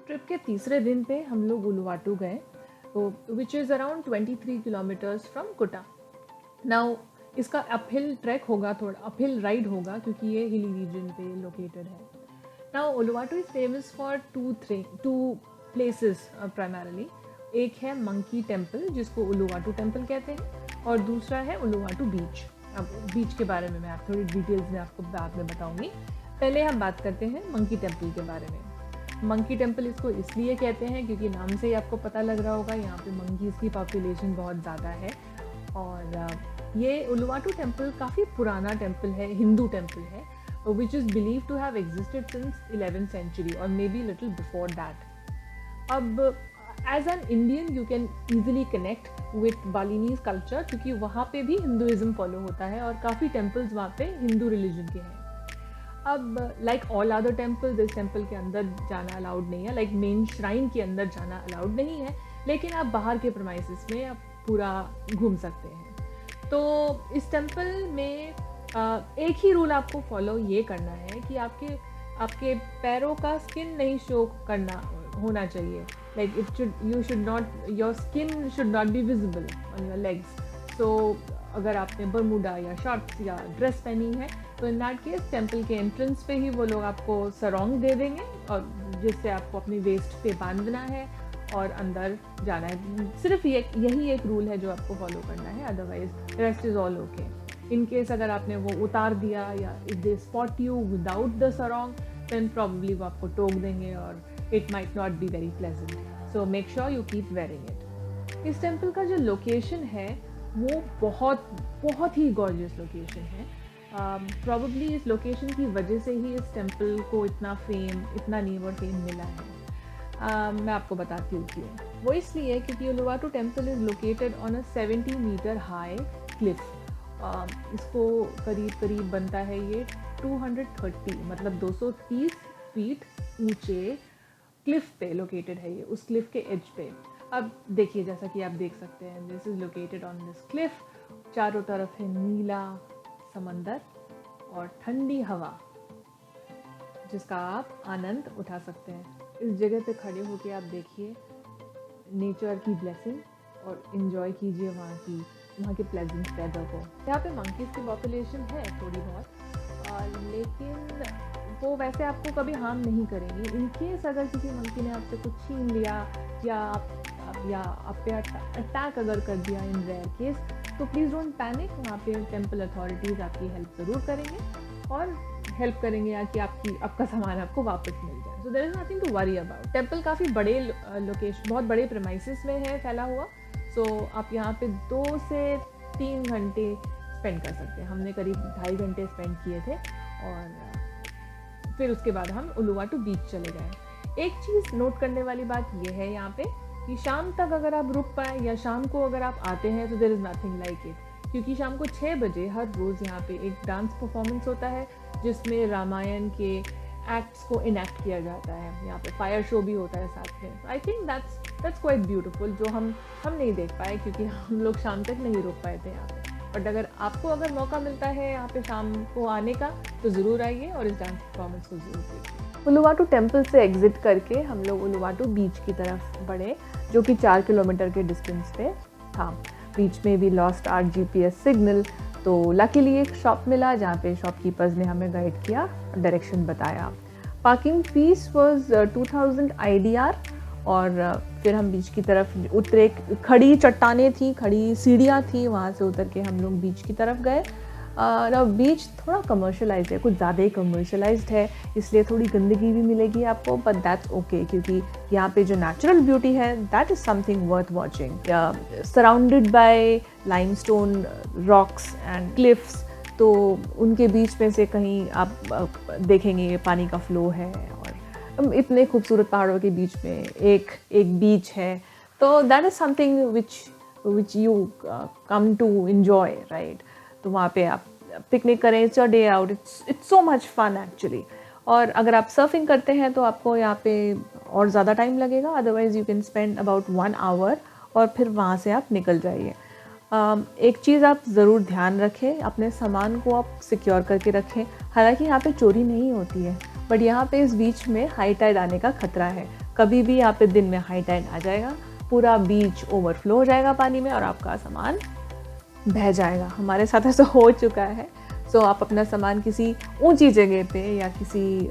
Trip के तीसरे दिन पे हम लोग उलुवाटू गए, तो which is around 23 kilometres from कुटा। नाउ इसका अपहिल ट्रैक होगा, थोड़ा अपहिल राइड होगा क्योंकि ये हिली रीजन पे लोकेटेड है। Now Uluwatu is famous for two places primarily. एक है मंकी टेम्पल जिसको उलुवाटू टेम्पल कहते हैं, और दूसरा है उलुवाटू बीच। अब बीच के बारे में मैं आप थोड़ी डिटेल्स में आपको बाद में बताऊंगी। पहले हम बात करते हैं मंकी टेम्पल के बारे में। मंकी टेम्पल इसको इसलिए कहते हैं क्योंकि नाम से ही आपको पता लग रहा होगा, यहाँ पे मंकीज़ की पॉपुलेशन बहुत ज़्यादा है। और ये उलुवाटू टेम्पल काफ़ी पुराना टेम्पल है, हिंदू टेम्पल है, which is believe to have existed since 11th century और may be little before that. अब as an Indian you can easily connect with Balinese culture, क्योंकि वहाँ पे भी हिंदुज़म फॉलो होता है और काफ़ी टेम्पल्स वहाँ पे हिंदू रिलीजन के हैं। अब लाइक ऑल अदर टेम्पल, इस टेम्पल के अंदर जाना अलाउड नहीं है, लाइक मेन श्राइन के अंदर जाना अलाउड नहीं है, लेकिन आप बाहर के प्रमाइसिस में आप पूरा घूम सकते हैं। तो इस टेम्पल में एक ही रूल आपको फॉलो ये करना है कि आपके पैरों का स्किन नहीं शो करना होना चाहिए, like your skin should not be visible on your legs. So अगर आपने बरमूडा या शॉर्ट्स या ड्रेस पहनी है तो इन दैट केस टेम्पल के एंट्रेंस पे ही वो लोग आपको सरोंग दे देंगे, और जिससे आपको अपनी वेस्ट पे बांधना है और अंदर जाना है। सिर्फ यही एक रूल है जो आपको फॉलो करना है, otherwise rest is all okay. In case अगर आपने वो उतार दिया या if they spot you without the sarong, then probably वो आपको टोक देंगे और it might not be very pleasant. So make sure you keep wearing it. इस टेम्पल का जो लोकेशन है वो बहुत ही गॉर्जियस लोकेशन है। प्रॉब्ली इस लोकेशन की वजह से ही इस टेम्पल को इतना नेम और फेम मिला है। मैं आपको बताती हूँ क्यों। वो इसलिए क्योंकि Uluwatu temple is located on a 70 metre high cliff. इसको करीब बनता है ये 230 मतलब 230 फीट ऊंचे क्लिफ पे लोकेटेड है ये, उस क्लिफ के एज पे। अब देखिए, जैसा कि आप देख सकते हैं, this is located on this Cliff. चारों तरफ है नीला समंदर और ठंडी हवा जिसका आप आनंद उठा सकते हैं। इस जगह पे खड़े होकर आप देखिए नेचर की ब्लेसिंग और इन्जॉय कीजिए वहाँ के प्लेजेंट वेदर को। यहाँ पे मंकीज़ की पॉपुलेशन है थोड़ी बहुत, लेकिन वो वैसे आपको कभी हार्म नहीं करेंगी। इन केस अगर किसी मंकी ने आपसे कुछ छीन लिया या आप पे अटैक अगर कर दिया इन रेयर केस, तो प्लीज़ डोंट पैनिक। वहाँ पे टेम्पल अथॉरिटीज़ आपकी हेल्प ज़रूर करेंगे और हेल्प करेंगे या कि आपका सामान आपको वापस मिल जाए। So there is nothing to worry about. Temple काफ़ी बड़े लोकेशन, बहुत बड़े प्रेमाइसिस में है फैला हुआ। सो आप यहाँ पे 2 से 3 घंटे स्पेंड कर सकते हैं। हमने करीब 2.5 घंटे स्पेंड किए थे और फिर उसके बाद हम उलुवाटू बीच चले गए। एक चीज़ नोट करने वाली बात यह है यहाँ पे कि शाम तक अगर आप रुक पाए या शाम को अगर आप आते हैं तो there is nothing like it, क्योंकि शाम को 6 बजे हर रोज़ यहाँ पे एक डांस परफॉर्मेंस होता है जिसमें रामायण के एक्ट्स को इनैक्ट किया जाता है। यहाँ पे फायर शो भी होता है साथ में। I think that's quite beautiful, जो हम नहीं देख पाए क्योंकि हम लोग शाम तक नहीं रुक पाए थे यहाँ पे। बट अगर मौका मिलता है यहाँ पे शाम को आने का तो ज़रूर आइए और इस डांस परफॉर्मेंस को ज़रूर देखिए। उलुवाटू टेम्पल से एग्जिट करके हम लोग उलुवाटू बीच की तरफ बढ़े, जो कि 4 किलोमीटर के डिस्टेंस पे था। बीच में भी लॉस्ट आवर GPS सिग्नल, तो लकीली एक शॉप मिला जहाँ पे शॉपकीपर्स ने हमें गाइड किया, डायरेक्शन बताया। Parking fees was 2000 IDR। और फिर हम बीच की तरफ उतरे। खड़ी चट्टानें थी, खड़ी सीढ़ियाँ थी, वहाँ से उतर के हम लोग बीच की तरफ गए। बीच थोड़ा कमर्शलाइज्ड है, कुछ ज़्यादा ही कमर्शलाइज्ड है, इसलिए थोड़ी गंदगी भी मिलेगी आपको, बट दैट्स ओके क्योंकि यहाँ पे जो नेचुरल ब्यूटी है that is something worth watching. Surrounded by limestone rocks and cliffs, तो उनके बीच में से कहीं आप देखेंगे ये पानी का फ्लो है और इतने खूबसूरत पहाड़ों के बीच में एक बीच है। तो that is something which you come to enjoy, right. तो वहाँ पे आप पिकनिक करें, it's your day out, it's so much fun actually. और अगर आप सर्फिंग करते हैं तो आपको यहाँ पे और ज़्यादा टाइम लगेगा, otherwise you can spend about 1 hour और फिर वहाँ से आप निकल जाइए। एक चीज़ आप ज़रूर ध्यान रखें, अपने सामान को आप सिक्योर करके रखें। हालांकि यहाँ पे चोरी नहीं होती है, बट यहाँ पे इस बीच में हाई टाइड आने का खतरा है, कभी भी यहाँ पे दिन में हाई टाइड आ जाएगा, पूरा बीच ओवरफ्लो हो जाएगा पानी में और आपका सामान बह जाएगा। हमारे साथ ऐसा हो चुका है। सो आप अपना सामान किसी ऊंची जगह पे या किसी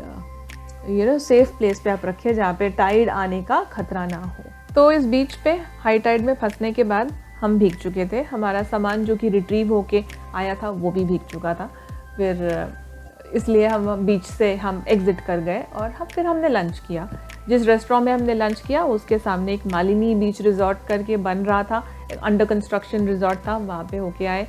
सेफ प्लेस पे आप रखें जहाँ पे टाइड आने का खतरा ना हो। तो इस बीच पे हाई टाइड में फंसने के बाद हम भीग चुके थे। हमारा सामान जो कि रिट्रीव होके आया था वो भी भीग चुका था। फिर इसलिए हम बीच से हम एग्ज़िट कर गए और फिर हमने लंच किया। जिस रेस्टोरेंट में हमने लंच किया उसके सामने एक मालिनी बीच रिजॉर्ट करके बन रहा था, अंडर कंस्ट्रक्शन रिजॉर्ट था, वहाँ पे होके आए।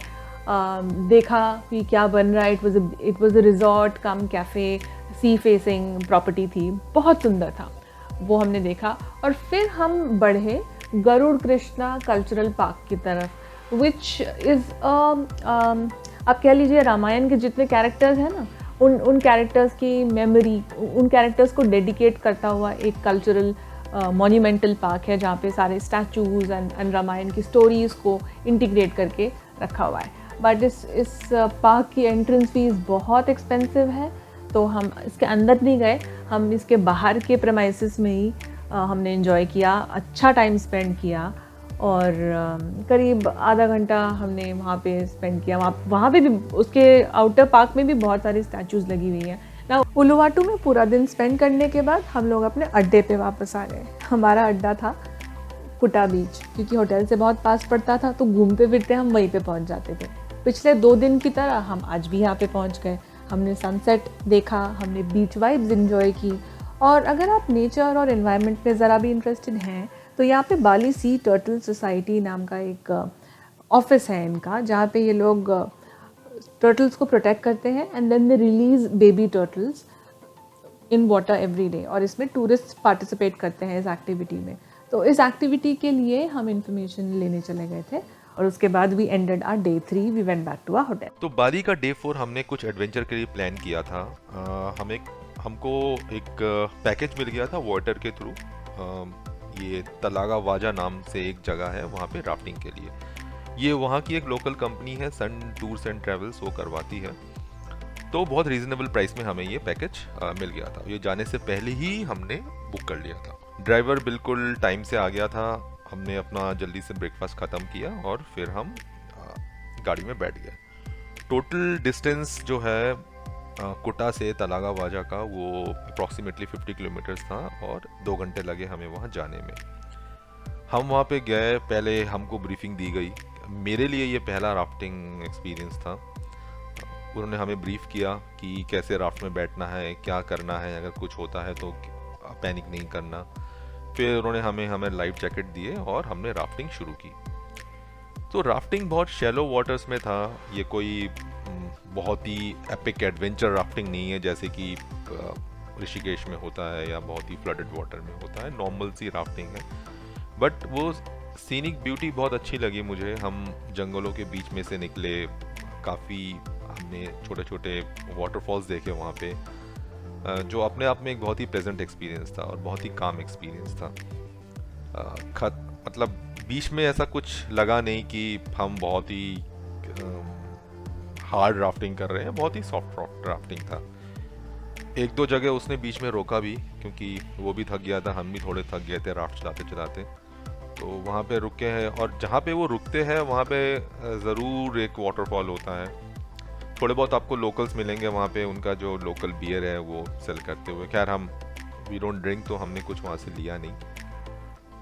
देखा कि क्या बन रहा है। It was a resort come cafe, sea facing property थी, बहुत सुंदर था। वो हमने देखा और फिर हम बढ़े गरुड़ कृष्णा कल्चरल पार्क की तरफ, विच इज़ आप कह लीजिए रामायण के जितने कैरेक्टर्स हैं ना, उन कैरेक्टर्स की मेमोरी, उन कैरेक्टर्स को डेडिकेट करता हुआ एक कल्चरल मॉन्यूमेंटल पार्क है जहाँ पे सारे स्टैचूज़ एंड रामायण की स्टोरीज़ को इंटीग्रेट करके रखा हुआ है। बट इस पार्क की एंट्रेंस फीस बहुत एक्सपेंसिव है, तो हम इसके अंदर नहीं गए। हम इसके बाहर के प्रेमाइसेस में ही हमने एंजॉय किया, अच्छा टाइम स्पेंड किया और करीब आधा घंटा हमने वहाँ पे स्पेंड किया। वहाँ पे भी उसके आउटर पार्क में भी बहुत सारी स्टैचूज़ लगी हुई हैं ना। उलुवाटू में पूरा दिन स्पेंड करने के बाद हम लोग अपने अड्डे पे वापस आ गए। हमारा अड्डा था कुटा बीच, क्योंकि होटल से बहुत पास पड़ता था, तो घूमते फिरते हम वहीं पे पहुँच जाते थे। पिछले 2 दिन की तरह हम आज भी यहाँ पे पहुँच गए। हमने सनसेट देखा, हमने बीच वाइब्स एंजॉय की। और अगर आप नेचर और एनवायरनमेंट में ज़रा भी इंटरेस्टेड हैं तो यहाँ पे बाली सी टर्टल सोसाइटी नाम का एक ऑफिस है इनका, जहाँ पे ये लोग टर्टल्स को प्रोटेक्ट करते हैं and then they release baby turtles in water every day. और इसमें टूरिस्ट पार्टिसिपेट करते हैं इस एक्टिविटी में। तो इस एक्टिविटी के लिए हम इंफॉर्मेशन लेने चले गए थे और उसके बाद we ended our day 3, we went back to our hotel. तो बाली का डे 4 हमने कुछ एडवेंचर के लिए प्लान किया था। हमको एक पैकेज मिल गया था वाटर के थ्रू। ये तलागा वाजा नाम से एक जगह है वहाँ पे राफ्टिंग के लिए। ये वहाँ की एक लोकल कंपनी है, सन टूर्स एंड ट्रेवल्स, वो करवाती है। तो बहुत रीजनेबल प्राइस में हमें ये पैकेज मिल गया था। ये जाने से पहले ही हमने बुक कर लिया था। ड्राइवर बिल्कुल टाइम से आ गया था। हमने अपना जल्दी से ब्रेकफास्ट ख़त्म किया और फिर हम गाड़ी में बैठ गए। टोटल डिस्टेंस जो है कुटा से तलागा वाजा का वो अप्रॉक्सीमेटली 50 किलोमीटर्स था और 2 घंटे लगे हमें वहाँ जाने में। हम वहाँ पे गए, पहले हमको ब्रीफिंग दी गई। मेरे लिए ये पहला राफ्टिंग एक्सपीरियंस था। उन्होंने हमें ब्रीफ किया कि कैसे राफ्ट में बैठना है, क्या करना है, अगर कुछ होता है तो पैनिक नहीं करना। फिर उन्होंने हमें लाइफ जैकेट दिए और हमने राफ्टिंग शुरू की। तो राफ्टिंग बहुत शैलो वाटर्स में था। ये कोई बहुत ही एपिक एडवेंचर राफ्टिंग नहीं है जैसे कि ऋषिकेश में होता है या बहुत ही फ्लडेड वाटर में होता है। नॉर्मल सी राफ्टिंग है, बट वो सीनिक ब्यूटी बहुत अच्छी लगी मुझे। हम जंगलों के बीच में से निकले, काफ़ी हमने छोटे छोटे वाटरफॉल्स देखे वहाँ पे, जो अपने आप में एक बहुत ही प्लेजेंट एक्सपीरियंस था और बहुत ही काम एक्सपीरियंस था। मतलब बीच में ऐसा कुछ लगा नहीं कि हम बहुत ही हार्ड राफ्टिंग कर रहे हैं, बहुत ही सॉफ्ट राफ्टिंग था। 1-2 जगह उसने बीच में रोका भी, क्योंकि वो भी थक गया था, हम भी थोड़े थक गए थे राफ्ट चलाते चलाते। तो वहाँ पे रुके हैं और जहाँ पे वो रुकते हैं वहाँ पे ज़रूर एक वाटरफॉल होता है। थोड़े बहुत आपको लोकल्स मिलेंगे वहाँ पे, उनका जो लोकल बियर है वो सेल करते हुए। खैर हम वी डोंट ड्रिंक, तो हमने कुछ वहाँ से लिया नहीं।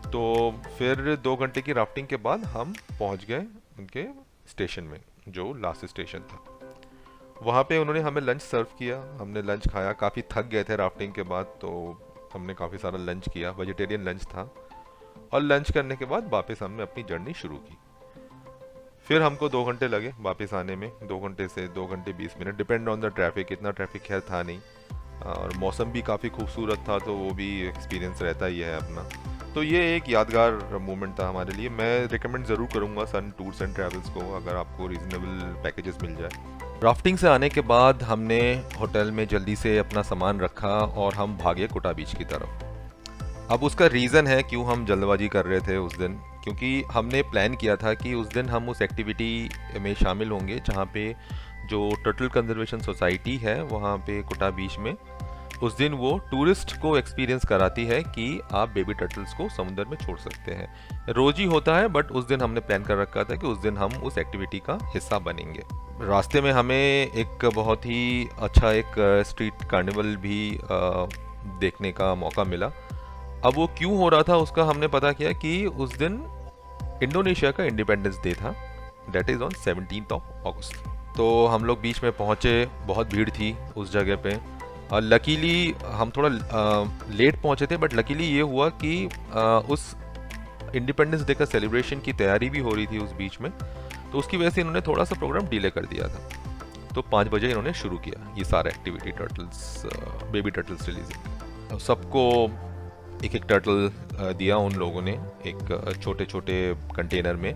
तो फिर 2 घंटे की राफ्टिंग के बाद हम पहुँच गए उनके स्टेशन में, जो लास्ट स्टेशन था। वहाँ पे उन्होंने हमें लंच सर्व किया। हमने लंच खाया, काफ़ी थक गए थे राफ्टिंग के बाद, तो हमने काफ़ी सारा लंच किया। वेजिटेरियन लंच था। और लंच करने के बाद वापस हमने अपनी जर्नी शुरू की। फिर हमको 2 घंटे लगे वापस आने में, 2 घंटे से 2 घंटे 20 minute, depend on the traffic. इतना ट्रैफिक खैर था नहीं और मौसम भी काफ़ी खूबसूरत था, तो वो भी एक्सपीरियंस रहता ही है अपना। तो ये एक यादगार मोमेंट था हमारे लिए। मैं रिकमेंड ज़रूर करूँगा सन टूर्स एंड ट्रैवल्स को, अगर आपको रीज़नेबल पैकेजेस मिल जाए। राफ्टिंग से आने के बाद हमने होटल में जल्दी से अपना सामान रखा और हम भागे कुटा बीच की तरफ। अब उसका रीज़न है क्यों हम जल्दबाजी कर रहे थे उस दिन, क्योंकि हमने प्लान किया था कि उस दिन हम उस एक्टिविटी में शामिल होंगे जहाँ पे जो टर्टल कंजर्वेशन सोसाइटी है वहाँ पे कुटा बीच में उस दिन वो टूरिस्ट को एक्सपीरियंस कराती है कि आप बेबी टर्टल्स को समुद्र में छोड़ सकते हैं। रोज ही होता है, बट उस दिन हमने प्लान कर रखा था कि उस दिन हम उस एक्टिविटी का हिस्सा बनेंगे। रास्ते में हमें एक बहुत ही अच्छा एक स्ट्रीट कार्निवल भी देखने का मौका मिला। अब वो क्यों हो रहा था उसका हमने पता किया कि उस दिन इंडोनेशिया का इंडिपेंडेंस डे था, डेट इज़ ऑन 17 अगस्त। तो हम लोग बीच में पहुँचे, बहुत भीड़ थी उस जगह पे। लकीली हम थोड़ा लेट पहुँचे थे, बट लकीली ये हुआ कि उस इंडिपेंडेंस डे का सेलिब्रेशन की तैयारी भी हो रही थी उस बीच में, तो उसकी वजह से इन्होंने थोड़ा सा प्रोग्राम डिले कर दिया था। तो 5 बजे इन्होंने शुरू किया ये सारा activity, turtles baby turtles releasing. सबको एक एक टर्टल दिया उन लोगों ने एक छोटे छोटे कंटेनर में,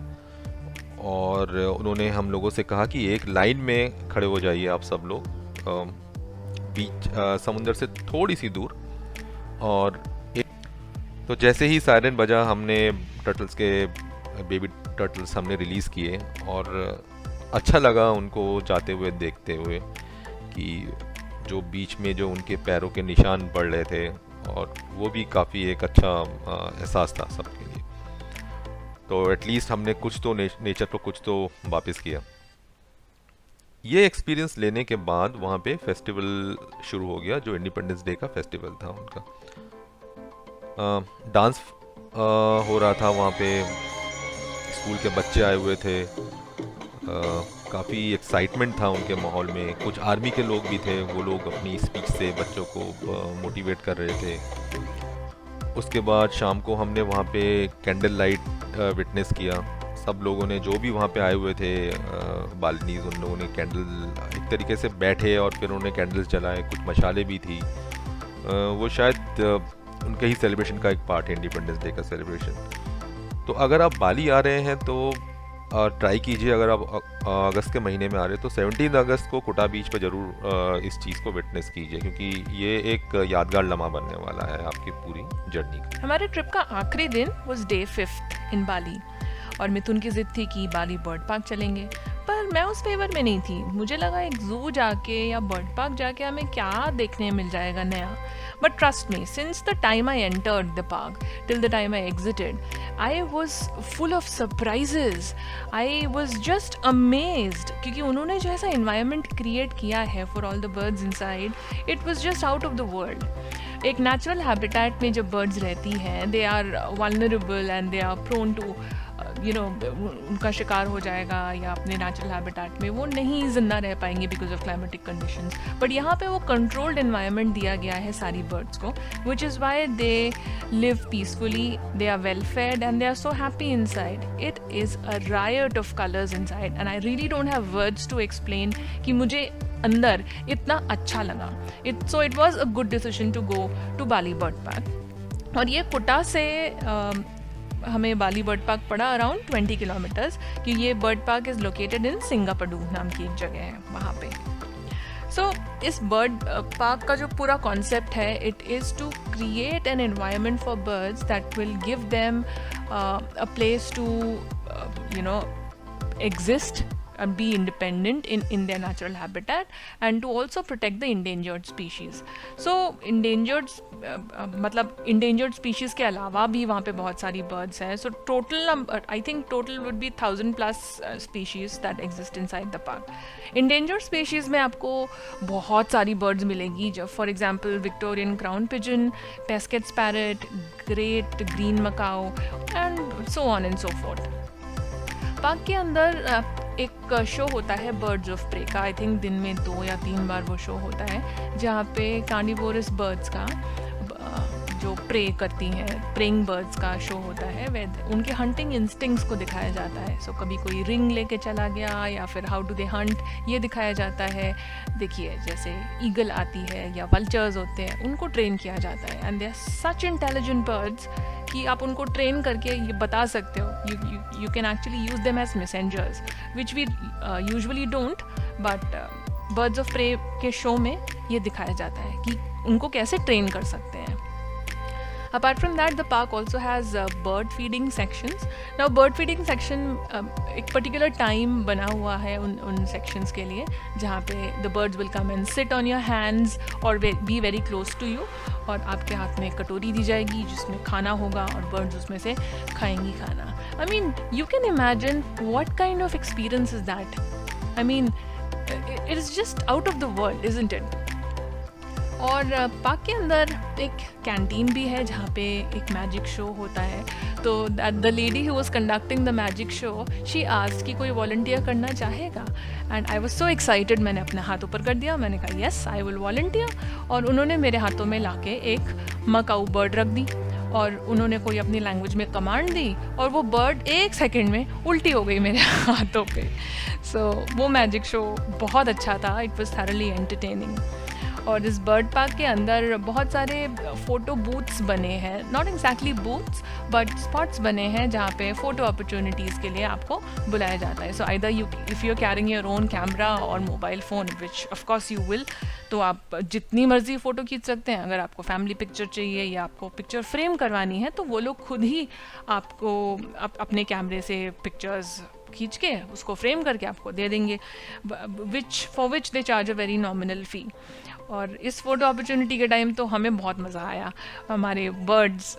और उन्होंने हम लोगों से कहा कि एक लाइन में खड़े हो जाइए आप सब लोग बीच समुंदर से थोड़ी सी दूर। और तो जैसे ही सायरन बजा हमने टर्टल्स के बेबी टर्टल्स हमने रिलीज़ किए, और अच्छा लगा उनको जाते हुए देखते हुए कि जो बीच में जो उनके पैरों के निशान पड़ रहे थे, और वो भी काफ़ी एक अच्छा एहसास था सबके लिए। तो एटलीस्ट हमने कुछ तो नेचर को कुछ तो वापस किया। ये एक्सपीरियंस लेने के बाद वहाँ पे फेस्टिवल शुरू हो गया, जो इंडिपेंडेंस डे का फेस्टिवल था उनका। डांस हो रहा था वहाँ पे, स्कूल के बच्चे आए हुए थे, काफ़ी एक्साइटमेंट था उनके माहौल में। कुछ आर्मी के लोग भी थे, वो लोग अपनी स्पीच से बच्चों को मोटिवेट कर रहे थे। उसके बाद शाम को हमने वहाँ पे कैंडल लाइट विटनेस किया। सब लोगों ने जो भी वहाँ पे आए हुए थे बालनीज, उन लोगों ने कैंडल एक तरीके से बैठे और फिर उन्होंने कैंडल्स जलाए। कुछ मशाले भी थी, वो शायद उनके ही सेलिब्रेशन का एक पार्ट है, इंडिपेंडेंस डे का सेलिब्रेशन। तो अगर आप बाली आ रहे हैं तो ट्राई कीजिए, अगर आप अगस्त के महीने में आ रहे हैं तो 17 अगस्त को कुटा बीच पर ज़रूर इस चीज़ को विटनेस कीजिए, क्योंकि ये एक यादगार लम्हा बनने वाला है आपकी पूरी जर्नी का। हमारे ट्रिप का आखिरी दिन वाज डे 5 इन बाली, और मिथुन की जिद थी कि बाली बर्ड पार्क चलेंगे, पर मैं उस फेवर में नहीं थी। मुझे लगा एक जू जाके या बर्ड पार्क जाके हमें क्या देखने मिल जाएगा नया। But trust me, since the time I entered the park till the time I exited, I was full of surprises. I was just amazed क्योंकि उन्होंने जो ऐसा environment create किया है for all the birds inside, it was just out of the world. एक natural habitat में जब birds रहती हैं, they are vulnerable and they are prone to उनका शिकार हो जाएगा या अपने नेचुरल हैबिटेट में वो नहीं जिंदा रह पाएंगे because of climatic conditions. But यहाँ पे वो कंट्रोल्ड एनवायरनमेंट दिया गया है सारी बर्ड्स को, which is why they live peacefully, they are well fed and they are so happy inside. It is a riot of colours inside and I really don't have words to explain कि मुझे अंदर इतना अच्छा लगा। So it was a good decision to go to Bali bird park. और ये Kuta से हमें बाली बर्ड पार्क पड़ा अराउंड 20 किलोमीटर्स, कि ये bird park is located in सिंगापडू नाम की एक जगह है वहाँ पे। सो इस बर्ड पार्क का जो पूरा कॉन्सेप्ट है, it is to create an environment for birds that will give them a place to exist and be independent in their natural habitat, and to also protect the endangered species. So endangered मतलब endangered species के अलावा भी वहाँ पे बहुत सारी birds हैं. So total I think total would be 1,000+ species that exist inside the park. Endangered species में आपको बहुत सारी birds मिलेंगी, जो for example Victorian crown pigeon, Pesquet's parrot, great green macaw and so on and so forth. Park के अंदर एक show होता है बर्ड्स ऑफ प्रे का. आई थिंक दिन में 2 या 3 बार वो शो होता है, जहाँ पे कार्निवोरस बर्ड्स का जो प्रे करती हैं, प्रेइंग बर्ड्स का शो होता है. वह उनके हंटिंग इंस्टिंक्ट्स को दिखाया जाता है. सो कभी कोई रिंग लेके चला गया या फिर हाउ डू दे हंट, ये दिखाया जाता है. देखिए जैसे ईगल आती है या वल्चर्स होते हैं, उनको ट्रेन किया जाता है. And they are such intelligent birds कि आप उनको ट्रेन करके ये बता सकते हो. You can actually use them as messengers, which we usually don't, but birds of prey के शो में ये दिखाया जाता है कि उनको कैसे ट्रेन कर सकते हैं. Apart from that, the park also has bird feeding sections. Now bird feeding section एक particular time बना हुआ है उन sections के लिए, जहाँ पे the birds will come and sit on your hands or be very close to you, और आपके हाथ में एक कटोरी दी जाएगी जिसमें खाना होगा और birds उसमें से खाएंगी खाना. I mean, you can imagine what kind of experience is that. I mean, it is just out of the world, isn't it? और पार्क के अंदर एक कैंटीन भी है जहाँ पे एक मैजिक शो होता है. तो the lady who was conducting the magic show, she asked कि कोई वॉलंटियर करना चाहेगा, and I was so excited. मैंने अपना हाथ ऊपर कर दिया, मैंने कहा येस आई विल वॉलंटियर. और उन्होंने मेरे हाथों में लाके एक मकाऊ बर्ड रख दी और उन्होंने कोई अपनी लैंग्वेज में कमांड दी और वो बर्ड 1 सेकेंड में उल्टी हो गई मेरे हाथों पे. सो वो मैजिक शो बहुत अच्छा था. It was thoroughly entertaining. और इस बर्ड पार्क के अंदर बहुत सारे फ़ोटो बूथ्स बने हैं, not exactly booths but spots बने हैं जहाँ पे फ़ोटो अपॉर्चुनिटीज़ के लिए आपको बुलाया जाता है. So either if you are carrying your own camera और mobile phone, which of course you will, तो आप जितनी मर्ज़ी फ़ोटो खींच सकते हैं. अगर आपको फैमिली पिक्चर चाहिए या आपको पिक्चर फ्रेम करवानी है तो वो लोग खुद ही आपको अपने कैमरे से पिक्चर्स खींच के उसको फ्रेम करके आपको दे देंगे, for which they charge a very nominal fee. और इस फ़ोटो अपॉर्चुनिटी के टाइम तो हमें बहुत मज़ा आया. हमारे बर्ड्स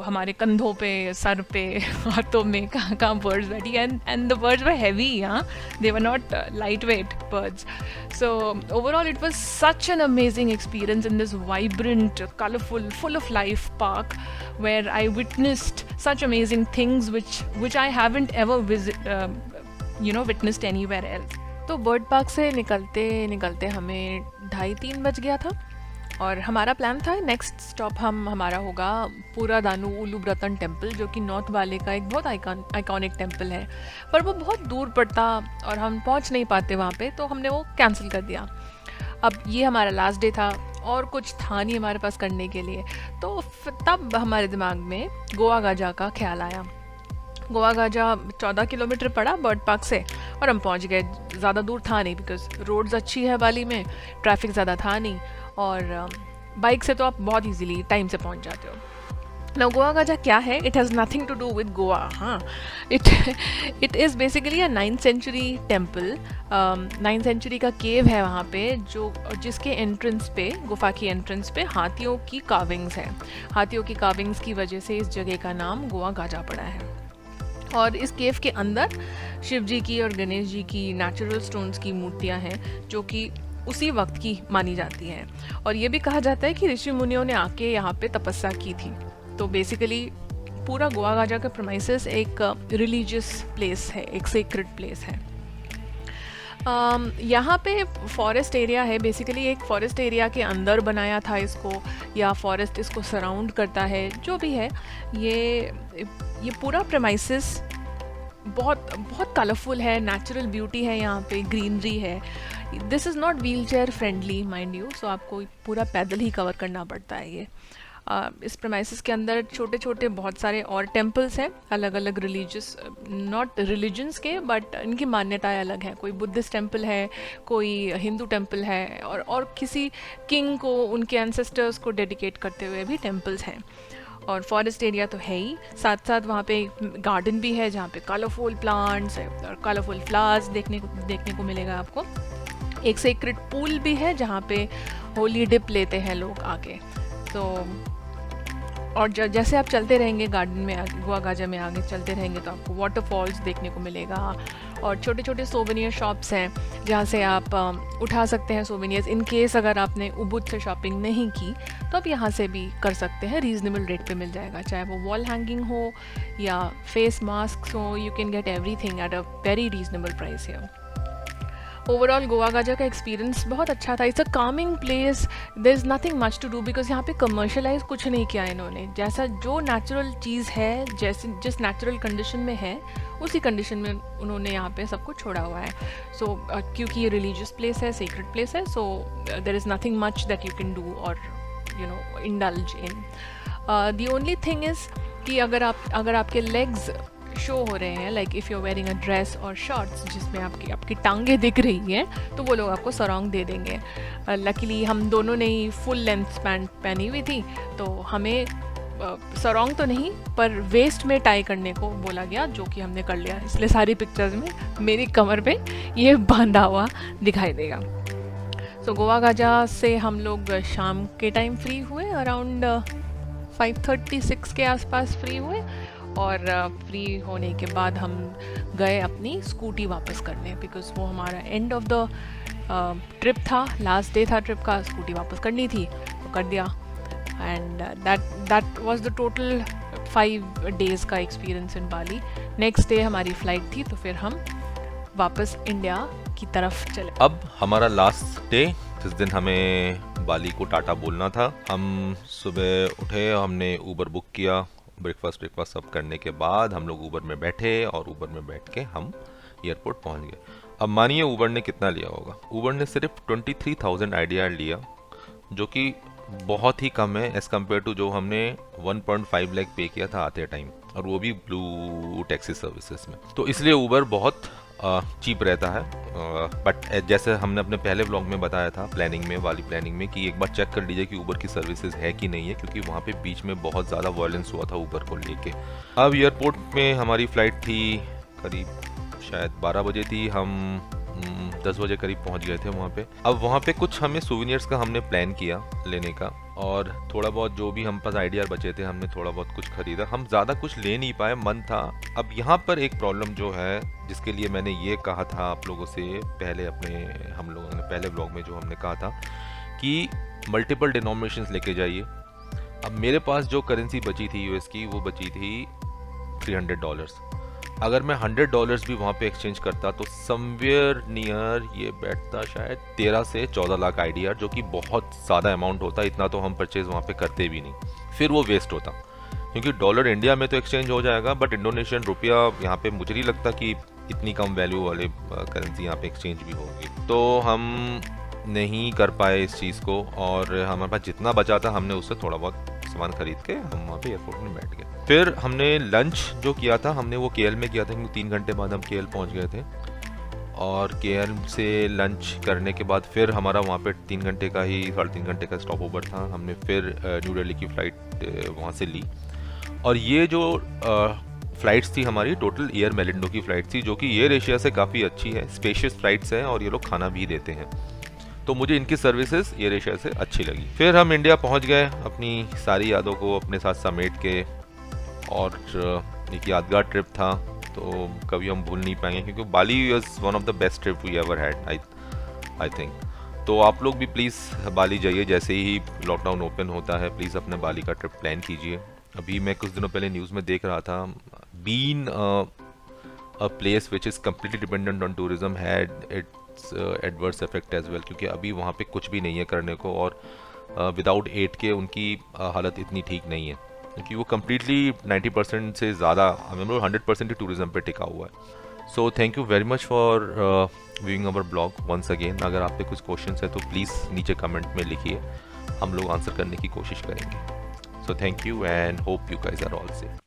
हमारे कंधों पे, सर पे, हाथों में कहाँ कहाँ बर्ड्स बैठी, and the birds were heavy. हाँ, they were not light weight birds. So overall it was such an amazing experience in this vibrant, colourful, full of life park where I witnessed such amazing things which I haven't ever witnessed anywhere else. तो bird park से निकलते निकलते हमें 2:30-3 बज गया था और हमारा प्लान था नेक्स्ट स्टॉप हमारा होगा पुरादानु उलुब्रतन टेम्पल, जो कि नॉर्थ वाले का एक बहुत आइकॉनिक टेम्पल है, पर वो बहुत दूर पड़ता और हम पहुंच नहीं पाते वहाँ पे, तो हमने वो कैंसिल कर दिया. अब ये हमारा लास्ट डे था और कुछ था नहीं हमारे पास करने के लिए, तो तब हमारे दिमाग में गोवा गाजा का ख्याल आया. गोवा गाजा 14 किलोमीटर पड़ा बर्ड पार्क से और हम पहुंच गए. ज़्यादा दूर था नहीं बिकॉज रोड्स अच्छी है बाली में, ट्रैफिक ज़्यादा था नहीं, और बाइक से तो आप बहुत इजीली टाइम से पहुंच जाते हो. Now गोवा गाजा क्या है? It has nothing to do with Goa. हाँ, it is basically a 9th century temple. 9th century का केव है वहाँ पे, जिसके एंट्रेंस पे, गुफा की एंट्रेंस पे हाथियों की कार्विंग्स हैं. हाथियों की कार्विंग्स की वजह से इस जगह का नाम गोवा गाजा पड़ा है. और इस केव के अंदर शिव जी की और गणेश जी की नेचुरल स्टोन्स की मूर्तियाँ हैं जो कि उसी वक्त की मानी जाती हैं. और ये भी कहा जाता है कि ऋषि मुनियों ने आके यहाँ पे तपस्या की थी. तो बेसिकली पूरा गोवा गाजा का प्रेमाइसेस एक रिलीजियस प्लेस है, एक सेक्रेड प्लेस है. यहाँ पे फॉरेस्ट एरिया है, बेसिकली एक फॉरेस्ट एरिया के अंदर बनाया था इसको, या फॉरेस्ट इसको सराउंड करता है, जो भी है. ये पूरा प्रेमाइसेस बहुत बहुत कलरफुल है, नेचुरल ब्यूटी है, यहाँ पे ग्रीनरी है. This is not wheelchair friendly mind you, so आपको पूरा पैदल ही कवर करना पड़ता है. ये इस प्रेमाइसेस के अंदर छोटे छोटे बहुत सारे और टेम्पल्स हैं, अलग अलग रिलीजियस, नॉट रिलीजन्स के, बट इनकी मान्यताएं अलग हैं. कोई बुद्धिस्ट टेम्पल है, कोई हिंदू टेम्पल है, और किसी किंग को, उनके एंसेस्टर्स को डेडिकेट करते हुए भी टेम्पल्स हैं. और फॉरेस्ट एरिया तो है ही, साथ साथ वहाँ पे गार्डन भी है जहाँ पे कलरफुल प्लांट्स है और कलरफुल फ्लावर्स देखने को मिलेगा आपको. एक सेक्रेड पूल भी है जहाँ पे होली डिप लेते हैं लोग आके. तो और जैसे आप चलते रहेंगे गार्डन में, गोवा गाजा में आगे चलते रहेंगे तो आपको वाटरफॉल्स देखने को मिलेगा, और छोटे छोटे सोवेनियर शॉप्स हैं जहाँ से आप उठा सकते हैं सोवेनियर्स. इन केस अगर आपने उबुद से शॉपिंग नहीं की तो आप यहाँ से भी कर सकते हैं, रीज़नेबल रेट पे मिल जाएगा, चाहे वो वॉल हैंगिंग हो या फेस मास्क हो. You can get everything at a very reasonable price here. Overall Goa Gajah का एक्सपीरियंस बहुत अच्छा था. It's a calming place, there is nothing much to do because यहाँ पे कमर्शलाइज कुछ नहीं किया इन्होंने. जैसा जो नेचुरल चीज़ है, जिस नेचुरल कंडीशन में है, उसी कंडीशन में उन्होंने यहाँ पे सब कुछ छोड़ा हुआ है. सो क्योंकि ये रिलीजियस प्लेस है, सीक्रेट प्लेस है, so there is nothing much that you can do और indulge in. The only thing is कि अगर आपके लेग्स शो हो रहे हैं, like if you are wearing a dress और शॉर्ट्स जिसमें आपकी टांगें दिख रही हैं, तो वो लोग आपको सरोंग दे देंगे. लकीली हम दोनों ने ही फुल लेंथ पैंट पहनी हुई थी, तो हमें सरोंग तो नहीं पर वेस्ट में टाई करने को बोला गया, जो कि हमने कर लिया। इसलिए सारी पिक्चर्स में मेरी कमर पे ये बांधा हुआ दिखाई देगा। सो गोवा गाजा से हम लोग शाम के टाइम फ्री हुए, अराउंड 5:36 के आसपास फ्री हुए, और फ्री होने के बाद हम गए अपनी स्कूटी वापस करने, बिकॉज़ वो हमारा एंड ऑफ द ट्रिप था, लास्ट डे था ट्रिप का, स्कूटी वापस करनी थी तो कर दिया। And that was the total 5 days का experience in Bali. Next day हमारी फ़्लाइट थी, तो फिर हम वापस इंडिया की तरफ चले। अब हमारा लास्ट डे, जिस दिन हमें बाली को टाटा बोलना था। हम सुबह उठे, हमने ऊबर बुक किया, ब्रेकफास्ट सब करने के बाद हम लोग ऊबर में बैठे और ऊबर में बैठ के हम एयरपोर्ट पहुंच गए। अब मानिए ऊबर ने कितना लिया होगा। ऊबर ने सिर्फ 23,000 IDR लिया, जो कि बहुत ही कम है एज़ कम्पेयर टू जो हमने 1.5 लाख पे किया था आते टाइम, और वो भी ब्लू टैक्सी सर्विसेज में। तो इसलिए ऊबर बहुत चीप रहता है। बट जैसे हमने अपने पहले व्लॉग में बताया था प्लानिंग में, वाली प्लानिंग में, कि एक बार चेक कर लीजिए कि ऊबर की सर्विसेज है कि नहीं है, क्योंकि वहाँ पे बीच में बहुत ज़्यादा वायलेंस हुआ था ऊबर को लेके। अब एयरपोर्ट में हमारी फ़्लाइट थी करीब शायद 12 बजे थी, हम 10 बजे करीब पहुंच गए थे वहाँ पे। अब वहाँ पे कुछ हमें सोवेनियर्स का हमने प्लान किया लेने का, और थोड़ा बहुत जो भी हम पास आइडिया बचे थे हमने थोड़ा बहुत कुछ खरीदा। हम ज़्यादा कुछ ले नहीं पाए, मन था। अब यहाँ पर एक प्रॉब्लम जो है, जिसके लिए मैंने ये कहा था आप लोगों से पहले, हम लोगों ने पहले व्लॉग में जो हमने कहा था कि मल्टीपल डिनोमिनेशंस लेके जाइए। अब मेरे पास जो करेंसी बची थी यूएस की, वो बची थी $300। अगर मैं $100 भी वहाँ पे एक्सचेंज करता तो समवेयर नियर ये बैठता शायद 13 से 14 लाख IDR, जो कि बहुत ज़्यादा अमाउंट होता। इतना तो हम परचेज़ वहाँ पे करते भी नहीं, फिर वो वेस्ट होता। क्योंकि डॉलर इंडिया में तो एक्सचेंज हो जाएगा, बट इंडोनेशियन रुपया यहाँ पे मुझे नहीं लगता कि इतनी कम वैल्यू वाले करेंसी यहाँ पे एक्सचेंज भी होगी। तो हम नहीं कर पाए इस चीज़ को, और हमारे पास जितना बचा था हमने उससे थोड़ा बहुत सामान खरीद के हम वहाँ पे एयरपोर्ट में बैठ गए। फिर हमने लंच जो किया था, हमने वो KL में किया था, क्योंकि 3 घंटे बाद हम KL पहुँच गए थे। और KL से लंच करने के बाद फिर हमारा वहाँ पे 3 घंटे का ही 3.5 घंटे का स्टॉप ओवर था। हमने फिर न्यू दिल्ली की फ़्लाइट वहाँ से ली, और ये जो फ़्लाइट्स थी हमारी टोटल एयर मेलिंडो की फ़्लाइट थी, जो कि एयर एशिया से काफ़ी अच्छी है, स्पेशियस फ़्लाइट्स हैं, और ये लोग खाना भी देते हैं। तो मुझे इनकी सर्विसेज एयर एशिया से अच्छी लगी। फिर हम इंडिया पहुंच गए अपनी सारी यादों को अपने साथ समेट के, और एक यादगार ट्रिप था, तो कभी हम भूल नहीं पाएंगे, क्योंकि Bali was one of the best trip we ever had I think. तो आप लोग भी प्लीज़ बाली जाइए, जैसे ही लॉकडाउन ओपन होता है प्लीज़ अपने बाली का ट्रिप प्लान कीजिए। अभी मैं कुछ दिनों पहले न्यूज़ में देख रहा था, been a place which is completely dependent on tourism had its adverse effect as well, क्योंकि अभी वहाँ पे कुछ भी नहीं है करने को, और विदाउट एड के उनकी हालत इतनी ठीक नहीं है, क्योंकि वो कम्प्लीटली 90% से ज़्यादा, मतलब 100% ही टूरिज्म पे टिका हुआ है। So thank you very much for viewing our blog once again. अगर आप पे कुछ क्वेश्चन है तो प्लीज़ नीचे कमेंट में लिखिए, हम लोग आंसर करने की कोशिश करेंगे। So thank you and hope you guys are all safe.